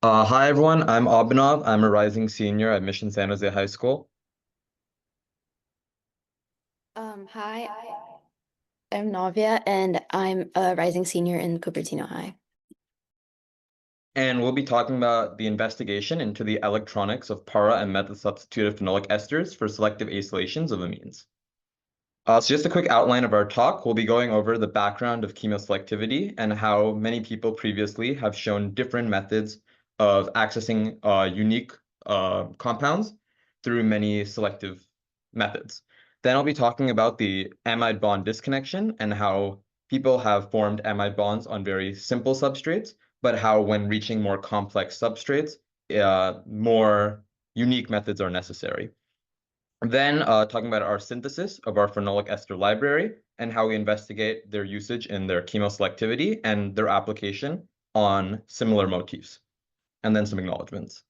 Hi everyone, I'm Abhinav. I'm a rising senior at Mission San Jose High School. Hi, I'm Navya, and I'm a rising senior in Cupertino High. And we'll be talking about the investigation into the electronics of para and methyl-substituted phenolic esters for selective acylations of amines. So just a quick outline of our talk. We'll be going over the background of chemoselectivity and how many people previously have shown different methods of accessing unique compounds through many selective methods. Then I'll be talking about the amide bond disconnection and how people have formed amide bonds on very simple substrates, but how when reaching more complex substrates, more unique methods are necessary. Then talking about our synthesis of our phenolic ester library and how we investigate their usage in their chemoselectivity and their application on similar motifs, and then some acknowledgements.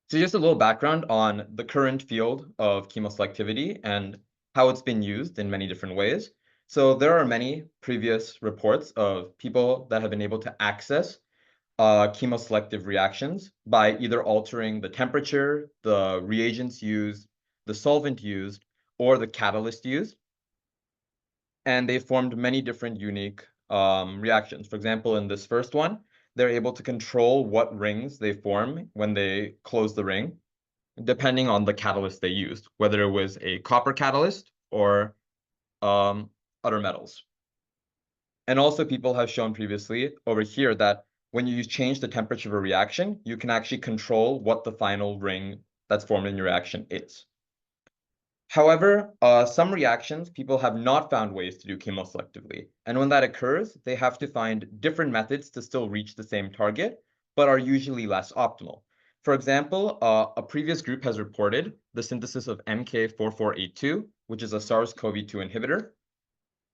So just a little background on the current field of chemoselectivity and how it's been used in many different ways. So there are many previous reports of people that have been able to access chemoselective reactions by either altering the temperature, the reagents used, the solvent used, or the catalyst used. And they formed many different unique reactions. For example, in this first one, they're able to control what rings they form when they close the ring, depending on the catalyst they used, whether it was a copper catalyst or other metals. And also people have shown previously over here that when you change the temperature of a reaction, you can actually control what the final ring that's formed in your reaction is. However, some reactions people have not found ways to do chemoselectively. And when that occurs, they have to find different methods to still reach the same target, but are usually less optimal. For example, a previous group has reported the synthesis of MK4482, which is a SARS-CoV-2 inhibitor.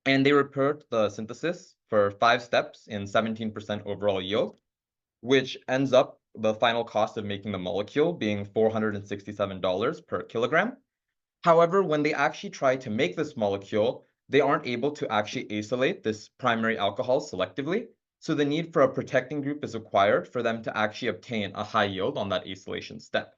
And they report the synthesis for 5 steps in 17% overall yield, which ends up the final cost of making the molecule being $467 per kilogram. However, when they actually try to make this molecule, they aren't able to actually acylate this primary alcohol selectively. So the need for a protecting group is required for them to actually obtain a high yield on that acylation step.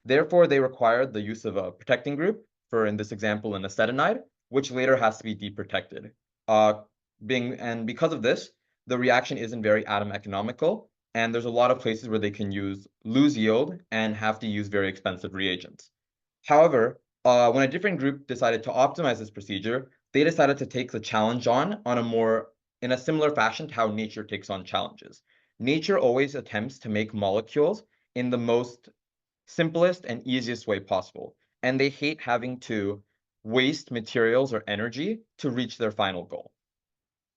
Therefore, they required the use of a protecting group for, in this example, an acetonide, which later has to be deprotected. Because of this, the reaction isn't very atom economical, and there's a lot of places where they can lose yield and have to use very expensive reagents. However, when a different group decided to optimize this procedure, they decided to take the challenge on in a similar fashion to how nature takes on challenges. Nature always attempts to make molecules in the most simplest and easiest way possible, and they hate having to waste materials or energy to reach their final goal.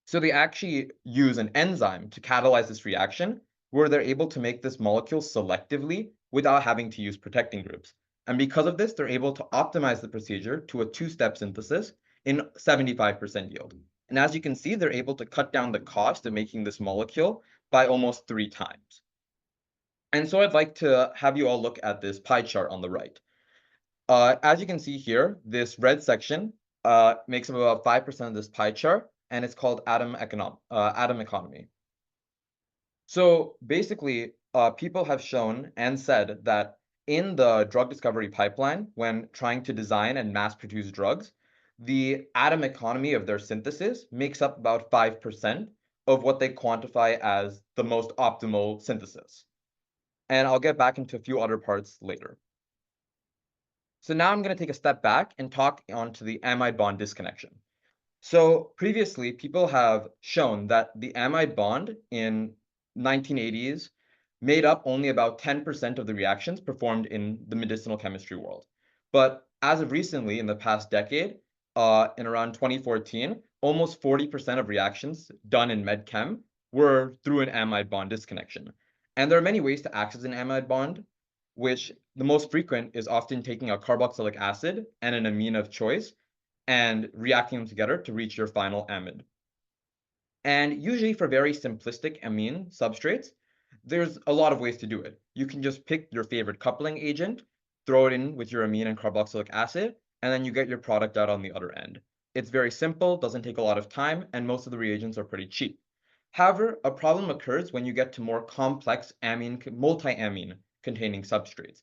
So they actually use an enzyme to catalyze this reaction, where they're able to make this molecule selectively without having to use protecting groups. And because of this, they're able to optimize the procedure to a 2-step synthesis in 75% yield. And as you can see, they're able to cut down the cost of making this molecule by almost 3 times. And so I'd like to have you all look at this pie chart on the right. As you can see here, this red section makes up about 5% of this pie chart, and it's called atom economy. So basically, people have shown and said that in the drug discovery pipeline, when trying to design and mass produce drugs, the atom economy of their synthesis makes up about 5% of what they quantify as the most optimal synthesis. And I'll get back into a few other parts later. So now I'm going to take a step back and talk onto the amide bond disconnection. So previously, people have shown that the amide bond in 1980s made up only about 10% of the reactions performed in the medicinal chemistry world. But as of recently, in the past decade, in around 2014, almost 40% of reactions done in medchem were through an amide bond disconnection. And there are many ways to access an amide bond, which the most frequent is often taking a carboxylic acid and an amine of choice and reacting them together to reach your final amide. And usually for very simplistic amine substrates, there's a lot of ways to do it. You can just pick your favorite coupling agent, throw it in with your amine and carboxylic acid, and then you get your product out on the other end. It's very simple, doesn't take a lot of time, and most of the reagents are pretty cheap. However, a problem occurs when you get to more complex multi-amine containing substrates.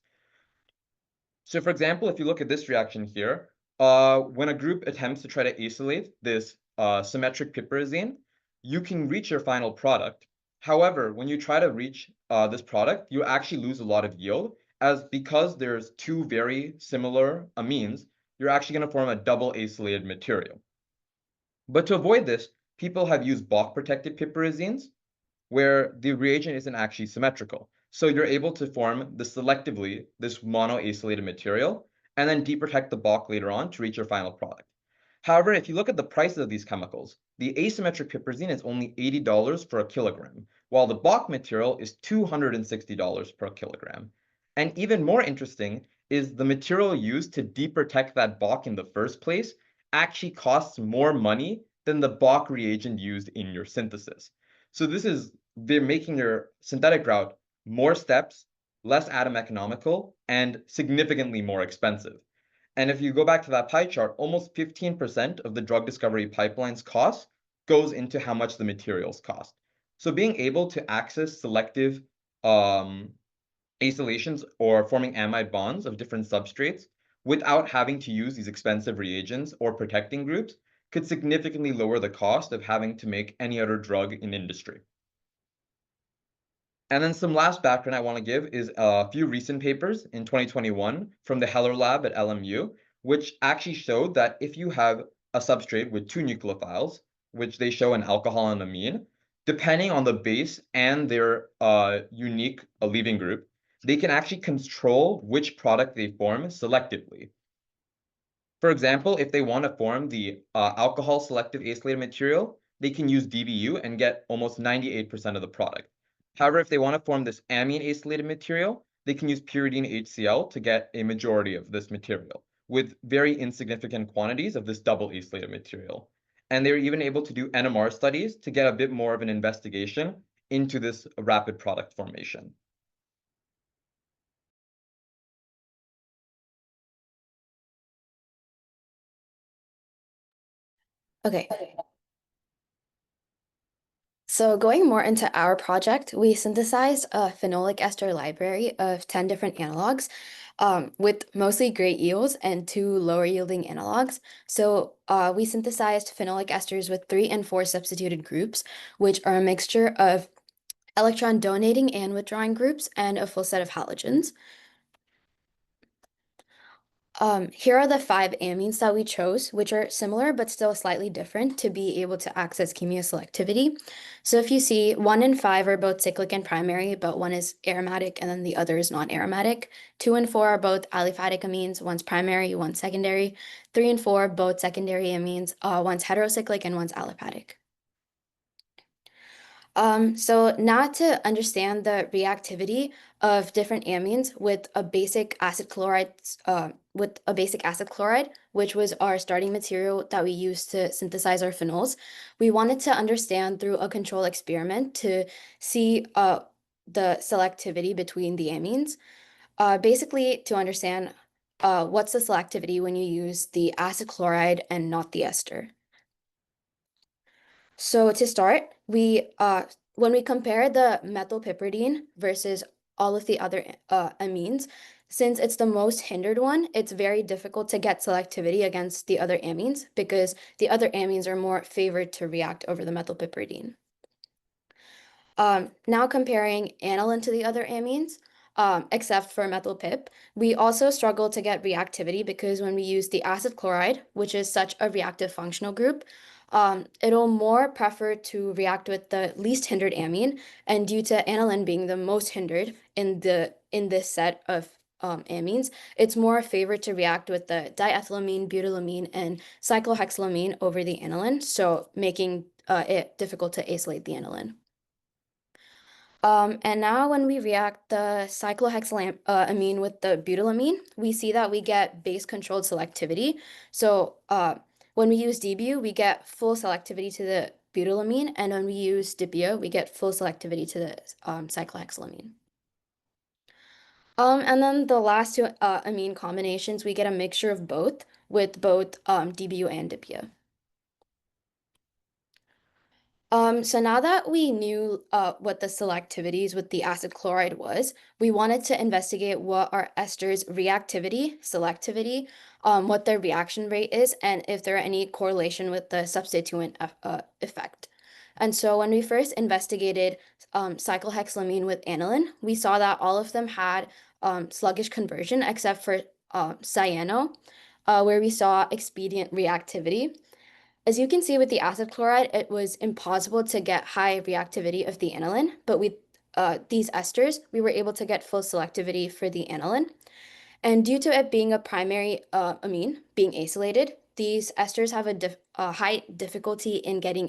So for example, if you look at this reaction here, when a group attempts to try to acylate this symmetric piperazine, you can reach your final product. However, when you try to reach this product, you actually lose a lot of yield, as because there's two very similar amines, you're actually going to form a double acylated material. But to avoid this, people have used Bach-protected piperazines, where the reagent isn't actually symmetrical. So you're able to form selectively this mono-acylated material and then deprotect the Bach later on to reach your final product. However, if you look at the prices of these chemicals, the asymmetric piperazine is only $80 for a kilogram, while the Bach material is $260 per kilogram. And even more interesting is the material used to deprotect that Bach in the first place actually costs more money than the Bach reagent used in your synthesis. So they're making your synthetic route more steps, less atom economical, and significantly more expensive. And if you go back to that pie chart, almost 15% of the drug discovery pipeline's cost goes into how much the materials cost. So being able to access selective acylations or forming amide bonds of different substrates without having to use these expensive reagents or protecting groups could significantly lower the cost of having to make any other drug in industry. And then some last background I want to give is a few recent papers in 2021 from the Heller lab at LMU, which actually showed that if you have a substrate with two nucleophiles, which they show an alcohol and amine, depending on the base and their unique leaving group, they can actually control which product they form selectively. For example, if they want to form the alcohol selective acylated material, they can use DBU and get almost 98% of the product. However, if they want to form this amine acylated material, they can use pyridine HCl to get a majority of this material with very insignificant quantities of this double acylated material. And they're even able to do NMR studies to get a bit more of an investigation into this rapid product formation. Okay. So going more into our project, we synthesized a phenolic ester library of 10 different analogs with mostly great yields and two lower yielding analogs. So we synthesized phenolic esters with 3 and 4 substituted groups, which are a mixture of electron donating and withdrawing groups and a full set of halogens. Here are the 5 amines that we chose, which are similar but still slightly different to be able to access chemoselectivity. So if you see 1 and 5 are both cyclic and primary, but one is aromatic and then the other is non-aromatic. 2 and 4 are both aliphatic amines, one's primary, one's secondary. 3 and 4, both secondary amines, one's heterocyclic and one's aliphatic. So now to understand the reactivity of different amines with a basic acid chloride, which was our starting material that we used to synthesize our phenols, we wanted to understand through a control experiment to see the selectivity between the amines. Basically, to understand what's the selectivity when you use the acid chloride and not the ester. So to start, when we compare the methylpiperidine versus all of the other amines, since it's the most hindered one, it's very difficult to get selectivity against the other amines because the other amines are more favored to react over the methylpiperidine. Now comparing aniline to the other amines, except for methylpip, we also struggle to get reactivity because when we use the acid chloride, which is such a reactive functional group, it'll more prefer to react with the least hindered amine, and due to aniline being the most hindered in this set of amines, it's more favored to react with the diethylamine, butylamine, and cyclohexylamine over the aniline, so making it difficult to acylate the aniline. And now when we react the cyclohexylamine with the butylamine, we see that we get base-controlled selectivity. So when we use DBU, we get full selectivity to the butylamine, and when we use DBU, we get full selectivity to the cyclohexylamine. And then the last two amine combinations, we get a mixture of both with both DBU and DBU. So now that we knew what the selectivities with the acid chloride was, we wanted to investigate what our esters' reactivity, selectivity, what their reaction rate is, and if there are any correlation with the substituent effect. And so when we first investigated cyclohexylamine with aniline, we saw that all of them had sluggish conversion except for cyano, where we saw expedient reactivity. As you can see with the acid chloride, it was impossible to get high reactivity of the aniline, but with these esters, we were able to get full selectivity for the aniline. And due to it being a primary amine, being acylated, these esters have a high difficulty in getting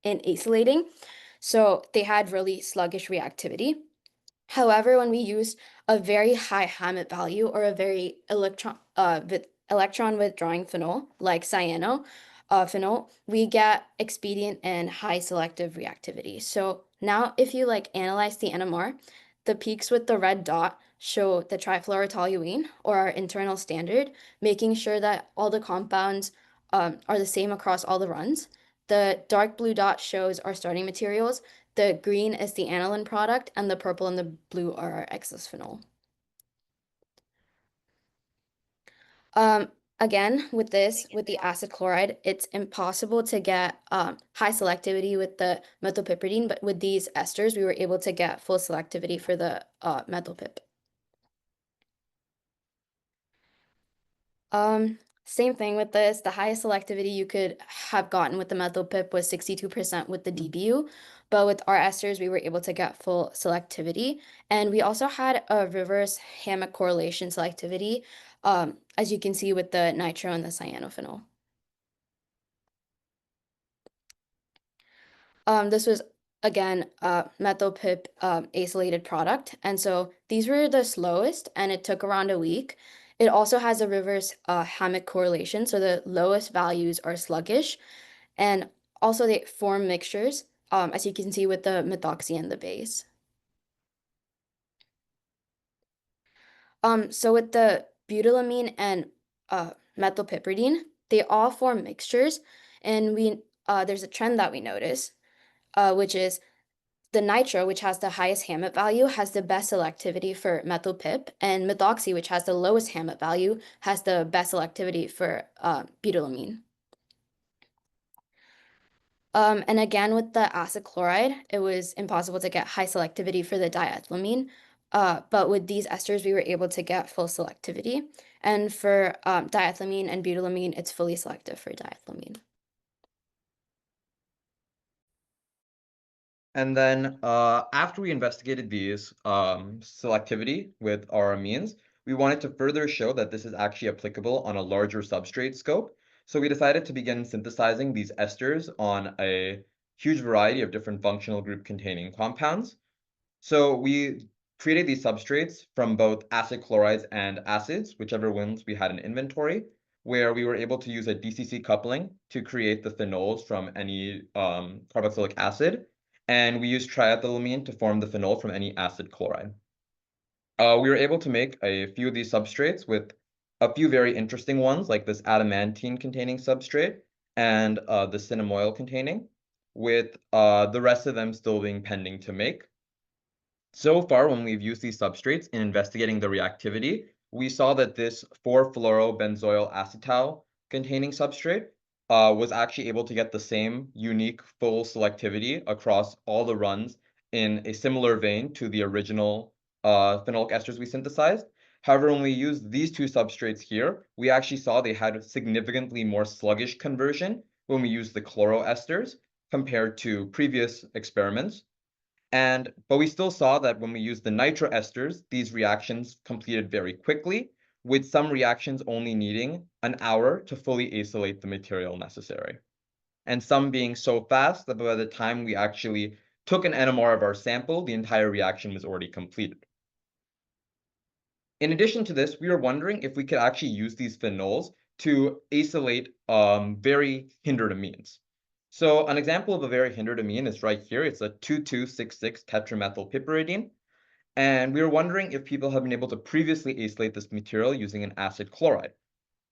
in acylating, so they had really sluggish reactivity. However, when we used a very high Hammett value or a very electron withdrawing phenol like cyano phenol, we get expedient and high selective reactivity. So now if you analyze the NMR, the peaks with the red dot show the trifluorotoluene or our internal standard, making sure that all the compounds are the same across all the runs. The dark blue dot shows our starting materials. The green is the aniline product, and the purple and the blue are our excess phenol. Again, with the acid chloride, it's impossible to get high selectivity with the methylpiperidine, but with these esters, we were able to get full selectivity for the methylpip. Same thing with this. The highest selectivity you could have gotten with the methylpip was 62% with the DBU, but with our esters, we were able to get full selectivity. And we also had a reverse Hammett correlation selectivity, as you can see with the nitro and the cyanophenol. This was again methylpip acylated product, and so these were the slowest, and it took around a week. It also has a reverse Hammett correlation, so the lowest values are sluggish, and also they form mixtures, as you can see with the methoxy and the base. So with the butylamine and methylpiperidine, they all form mixtures, and there's a trend that we notice, which is the nitro, which has the highest Hammett value, has the best selectivity for methylpip, and methoxy, which has the lowest Hammett value, has the best selectivity for butylamine. And again, with the acid chloride, it was impossible to get high selectivity for the diethylamine, but with these esters, we were able to get full selectivity. And for diethylamine and butylamine, it's fully selective for diethylamine. And then after we investigated these selectivity with our amines, we wanted to further show that this is actually applicable on a larger substrate scope. So we decided to begin synthesizing these esters on a huge variety of different functional group containing compounds. So we created these substrates from both acid chlorides and acids, whichever ones we had in inventory, where we were able to use a DCC coupling to create the phenols from any carboxylic acid. And we used triethylamine to form the phenol from any acid chloride. We were able to make a few of these substrates with a few very interesting ones, like this adamantine-containing substrate and the cinnamoyl-containing, with the rest of them still being pending to make. So far, when we've used these substrates in investigating the reactivity, we saw that this 4-fluorobenzoyl acetal containing substrate was actually able to get the same unique full selectivity across all the runs in a similar vein to the original phenolic esters we synthesized. However, when we used these two substrates here, we actually saw they had significantly more sluggish conversion when we used the chloroesters compared to previous experiments. But we still saw that when we used the nitroesters, these reactions completed very quickly, with some reactions only needing an hour to fully acylate the material necessary. And some being so fast that by the time we actually took an NMR of our sample, the entire reaction was already completed. In addition to this, we were wondering if we could actually use these phenols to acylate very hindered amines. So an example of a very hindered amine is right here. It's a 2266 tetramethylpiperidine. And we were wondering if people have been able to previously acylate this material using an acid chloride.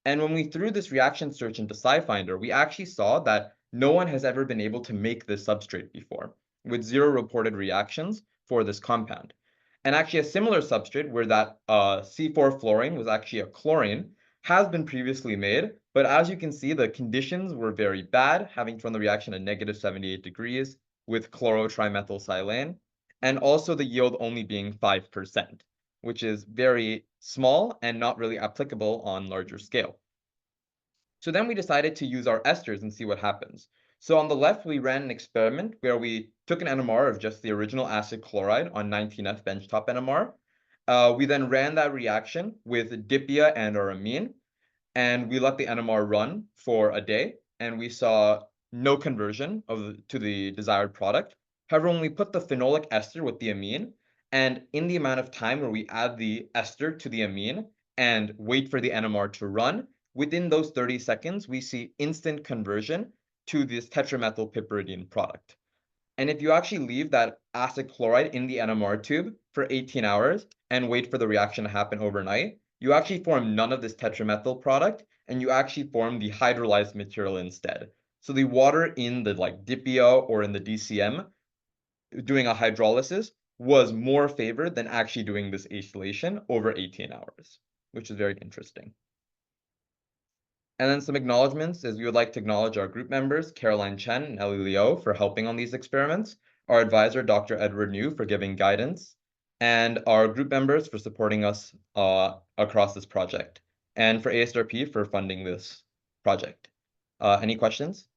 And when we threw this reaction search into SciFinder, we actually saw that no one has ever been able to make this substrate before, with 0 reported reactions for this compound. And actually, a similar substrate where that C4 fluorine was actually a chlorine has been previously made, but as you can see, the conditions were very bad, having to run the reaction at -78 degrees with chlorotrimethylsilane, and also the yield only being 5%, which is very small and not really applicable on larger scale. So then we decided to use our esters and see what happens. So on the left, we ran an experiment where we took an NMR of just the original acid chloride on 19F benchtop NMR. We then ran that reaction with dipia and our amine, and we let the NMR run for a day, and we saw no conversion to the desired product. However, when we put the phenolic ester with the amine, and in the amount of time where we add the ester to the amine and wait for the NMR to run, within those 30 seconds, we see instant conversion to this tetramethylpiperidine product. And if you actually leave that acid chloride in the NMR tube for 18 hours and wait for the reaction to happen overnight, you actually form none of this tetramethyl product, and you actually form the hydrolyzed material instead. So the water in the DPO or in the DCM doing a hydrolysis was more favored than actually doing this acylation over 18 hours, which is very interesting. And then some acknowledgements is we would like to acknowledge our group members, Caroline Chen and Ellie Liu, for helping on these experiments, our advisor, Dr. Edward New, for giving guidance, and our group members for supporting us across this project, and for ASRP for funding this project. Any questions?